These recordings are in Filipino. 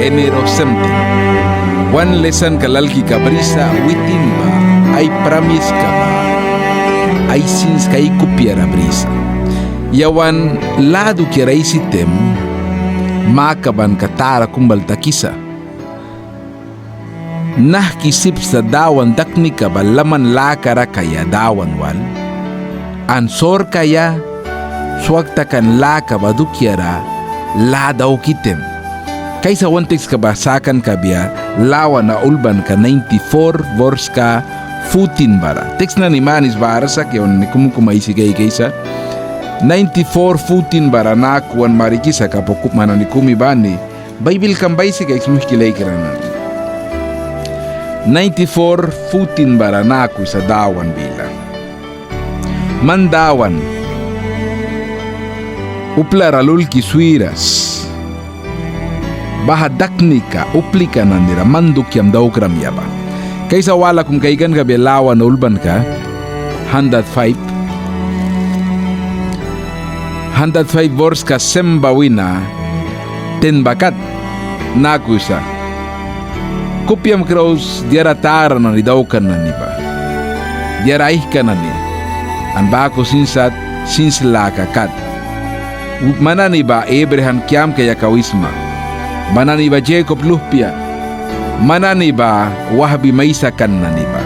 enero 17. One lesson kalalki kabrisa witin ba ay promise ka ba ay sins kay kupiara brisa. Yawan lado kira isitem makaban katara kumbal takisa. Nah kisip sa dawan daknika ba laman lakara kaya dawan wal. Ansor kaya swagtakan laka ba dukyara ladaw kitem. Kaysa wantex ka basakan ka biya lawa na ulban ka 94 verse ka futin bara. Text na ni manis bara sa kyon ni kumukumaisi kaysa 94 futin bara nakuan marikisa kapokup mana ni kumibani Bible kambay si guys muhkilay kiranan 94 futin bara naku sa dawan bilang mandawan uplaralul kiswiras bahadaknika uplika nandira manduk yam daukram yaba kaysa wala kung kaigan ka belawa na ulban ka 105 verse ka sembawina ten bakat nakusa kupyam kraus diara tara na ni daukan na ni ba diara ihka na ni an bako sinsat sinslaka kat mana ni ba Abraham kiam kaya kawisma mana ni ba Jacob luhpia mana ni ba wahbi maisakan na ni ba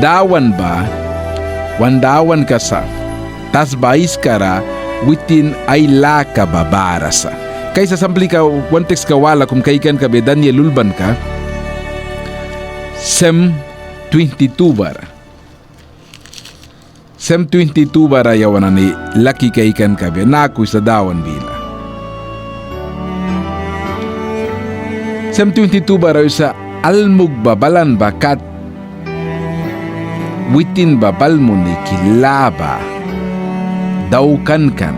dawan ba wandawan kasa tas bais kara witin ay laka babarasa kaysa sampli ka wantex ka wala kung kaikan ka be Daniel ulban ka Sem 22 bara Sem 22 bara yawan ni laki kaikan ka be naku sa dawan bila Sem 22 bara sa almug babalan bakat witin babalmo ni kilaba daukan kan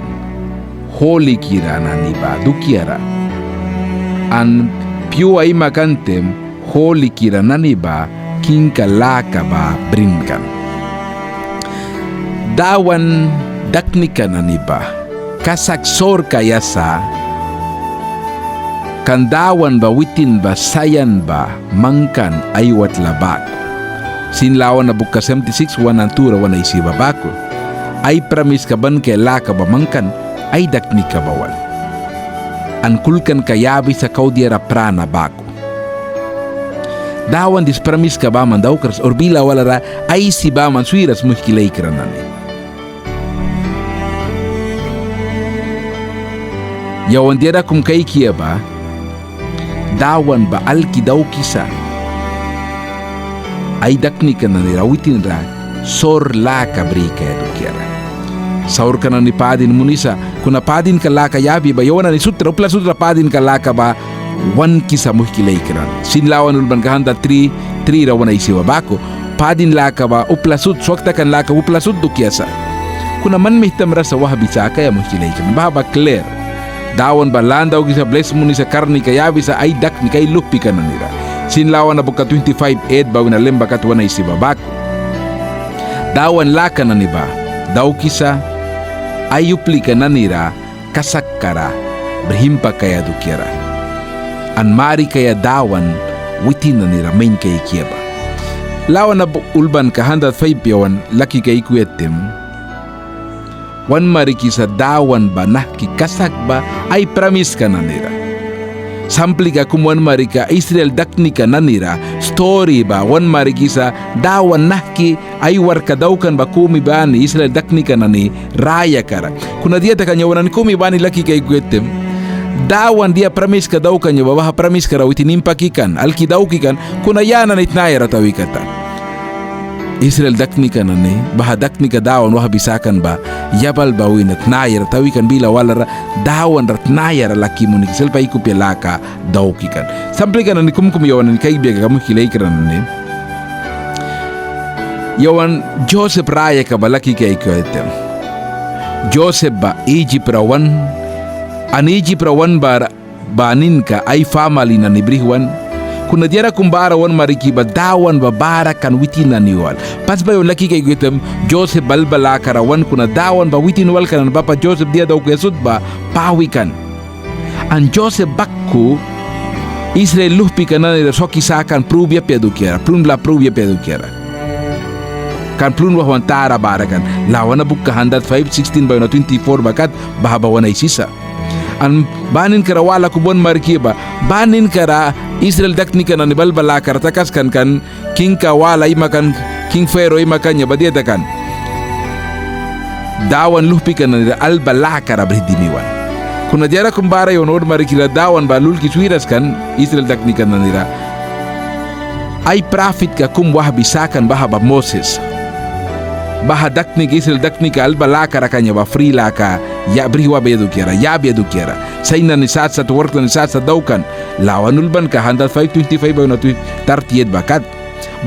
holy kira na ni ba dukiara an piu ay makantem holy kira na ni ba kinka laka ba brinkan dawan daknika na ni ba kasaksor kaya sa kandawan ba witin ba sayan ba mangkan aywat labak sinlawan na buka 76 wanantura wana isi babako ay pramis ka ban kay laka ba mangkan ay dakni ka bawal. Angkulkan kayabi sa kaudiara prana bako. Dawan dis pramis ka ba man daw kras or bila wala ra ay si ba man suiras muhkilay kranan. Yawan diara kum kay kiya ba dawan ba alki daw kisa ay dakni ka na nirawitin ra sor laka brika edukiara. Saur ka na ni padin munisa kuna padin ka laka yabi ba yawan ni sutra upla sutra padin ka laka ba wan kisa muhkilay kran sinlawan ulban ka handa 3 rawan ay siwa bako padin laka ba upla sut swakta kan laka upla sut dukiasa kuna man mihtam rasa wahbisa kaya muhkilay kran ba clear dawan ba landaw kisa bless munisa karni ka yabi sa ay dak ni kay lupi ka na nira sinlawan na buka 25 ed ba na lemba katwan ay siwa bako dawan laka na ni ba daw kisa ayupli ka nanira kasakkara berhimpa kaya dukiara an mari kaya dawan witin nanira main kay kiaba lawan na ulban ka 105 yawan laki kay kuetem wan mari kisa dawan ba nah ki kasak ba ay pramis ka nanira sampli ka kumuan mari ka Israel dakni ka nanira story ba wan mari kisa dawan nahki ay warka daw kan ba kumi ba ni Israel dakni ka nani raya kara kuna dia ta kanya wanan kumi ba ni laki kay guetem dawan dia pramis ka daw kanya ba pramis ka raw itinimpa kikan alki daw kikan kuna yana nitnaya ratawi kata Israel dakni ka nani bah dakni ka dawan wah bisakan ba yabal ba winat naya ratawi kan bila wala dawan rat naya laki mo ni selpa ikup laka daw kikan sampli ka nani kumkum yawan ni kay biya kamu kilay ka nani yawan Joseph raya ka balaki kay kuetem Joseph ba Egypt rawan an Egypt rawan ba banin ka ay family na nibrihwan kuna diara kumbara wan mariki ba dawan ba bara kan witin na niwal pas ba yung laki kay kuetem Joseph balbala karawan kuna dawan ba witin wal kan ba pa Joseph dia daw kesud ba pawikan An Joseph bakku Israel luhpi kana nira soki sakan prubia pedukiera, prunla prubia pedukiera. Kan prun wahwan tara barakan, lawana bukka 105:16 by 24 bakat bahabawana isisa. An banin kara wala kubon markiba, banin kara Israel daknika na nibal balakar takas kan king ka wala imakan king Pharaoh imakanya badieta kan. Dawan luhpi kana nira al balakar abrihidimiwan. Kuna diara kumbara yon od marikila dawan balul kisuiras kan Israel daknika na nira. Ay prophet ka kum wah bisakan baha ba Moses. Baha daknik Israel daknika al balakar kanya ba free laka ya briwa bedu kera ya bedu kera. Sayna ni sat work ni sat daukan lawanul ban ka 105:25 ba na 38 bakat.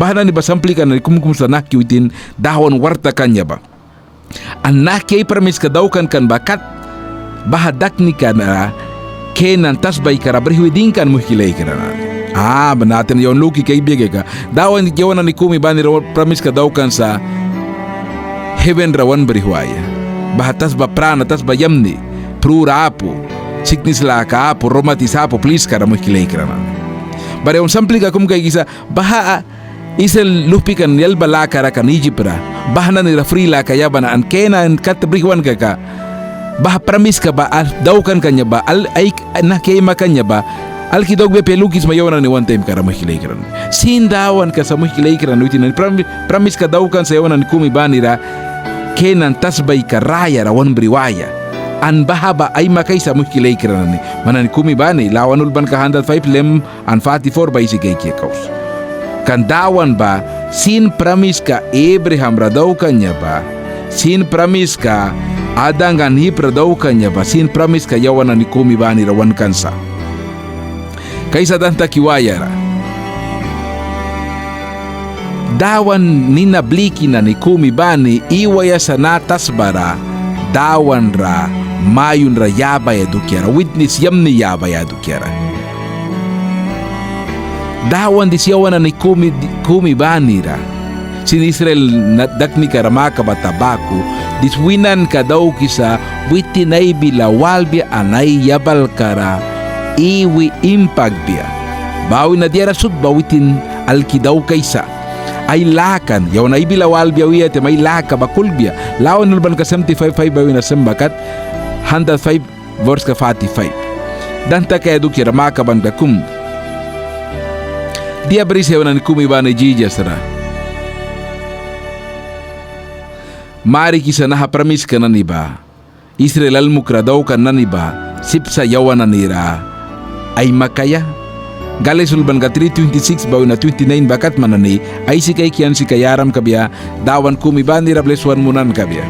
Baha ni basamplikan ni kum sa nakiwitin dawan warta kanya ba. Anak kay permis ka daukan kan bakat bahadak ni kana kenan tasbay kara berhiwidingkan muhkilay kana. Banatin yon luki kay bigay ka. Dawan yawan ni kumi bani promise ka daw kan sa heaven rawan berhiwaya. Bahatas ba prana tas ba yamni prura apo siknis la ka apo romatis apo please kara muhkilay kana. Bare on sampli ka kum kay gisa baha isel lupikan yal bala kara kan Egyptra. Bahana ni free la kaya bana an kenan kat berhiwan ka. Bah pramis ka ba daw kan kanya ba al ay nakema kanya ba al kidog be pelukis mayawan ni one time kara mahilay karan sin dawan ka sa mahilay karan witin pramis ka daw kan sa yawan ni kumi banira kenan tasbay ka raya rawan briwaya an bahaba ay makay sa mahilay karan ni manan kumi bani lawanul ban ka 105 lem an 44 by si kay kaus kan dawan ba sin pramis ka Abraham ra daw kanya ba sin pramis ka adangan hipra daw kanya ba sin promise ka yawan ni kumi bani rawan kansa kaysa danta kiwaya ra dawan ninabliki na ni kumi bani iwaya sa natas bara dawan ra mayun ra yabaya dukyara witness yamni yabaya dukyara dawan di siyawan ni kumi bani ra sin Israel dakni karamaka batabaku diswinan ka daw kisa witinay bila walbia anay yabal kara iwi impagbia bawi na diara sudba witin alkidaw kaysa ay lakan yaw na ibila walbia wiyate may laka bakulbia lawan nulban ka 75 bawi na sembakat 105 verse ka 45 danta kaya dukira maka banda kum dia beri yaw na ni kumiba ni jijas ra mari kisa naha pramis ka naniba Israel al mukra daw ka naniba sipsa yawan nanira ay makaya Gales ulban ka 3:26 bawi na 29 bakat manani ay si kay kiyan si kayaram kabya dawan kumiba nira bleswan munan kabya